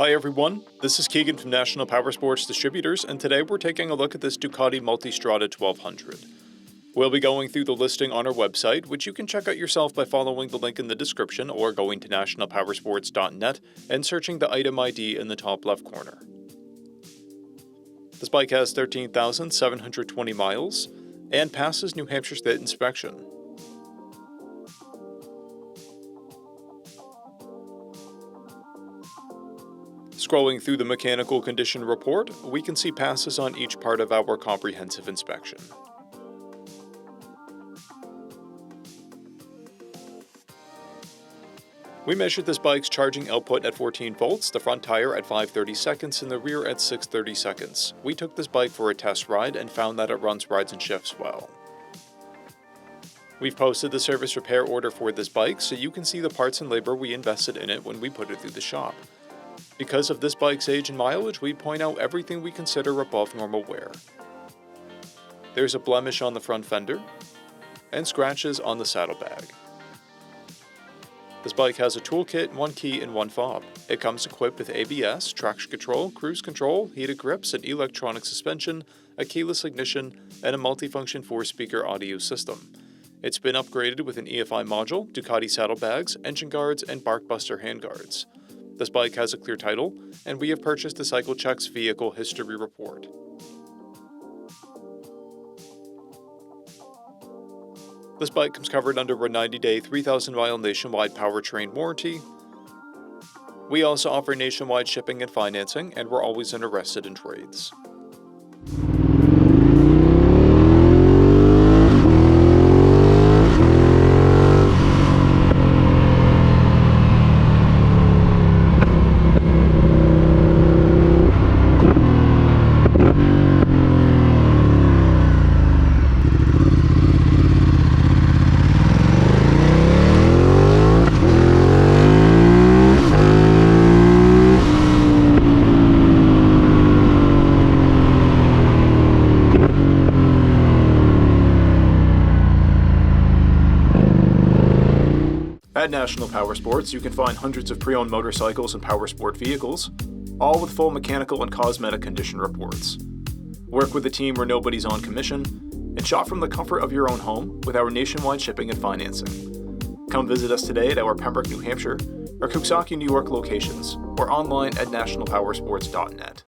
Hi everyone, this is Keegan from National Powersports Distributors, and today we're taking a look at this DUCATI MULTISTRADA 1200. We'll be going through the listing on our website, which you can check out yourself by following the link in the description or going to nationalpowersports.net and searching the item ID in the top left corner. This bike has 13,720 miles and passes New Hampshire State inspection. Scrolling through the mechanical condition report, we can see passes on each part of our comprehensive inspection. We measured this bike's charging output at 14 volts, the front tire at 530 seconds, and the rear at 630 seconds. We took this bike for a test ride and found that it runs, rides, and shifts well. We've posted the service repair order for this bike so you can see the parts and labor we invested in it when we put it through the shop. Because of this bike's age and mileage, we point out everything we consider above normal wear. There's a blemish on the front fender, and scratches on the saddlebag. This bike has a toolkit, one key, and one fob. It comes equipped with ABS, traction control, cruise control, heated grips, an electronic suspension, a keyless ignition, and a multifunction 4-speaker audio system. It's been upgraded with an EFI module, DUCATI saddlebags, engine guards, and Barkbuster handguards. This bike has a clear title, and we have purchased the CycleCheck's vehicle history report. This bike comes covered under a 90-day, 3,000-mile nationwide powertrain warranty. We also offer nationwide shipping and financing, and we're always interested in trades. At National Powersports, you can find hundreds of pre-owned motorcycles and powersport vehicles, all with full mechanical and cosmetic condition reports. Work with a team where nobody's on commission, and shop from the comfort of your own home with our nationwide shipping and financing. Come visit us today at our Pembroke, New Hampshire, or Coxsackie, New York locations, or online at nationalpowersports.net.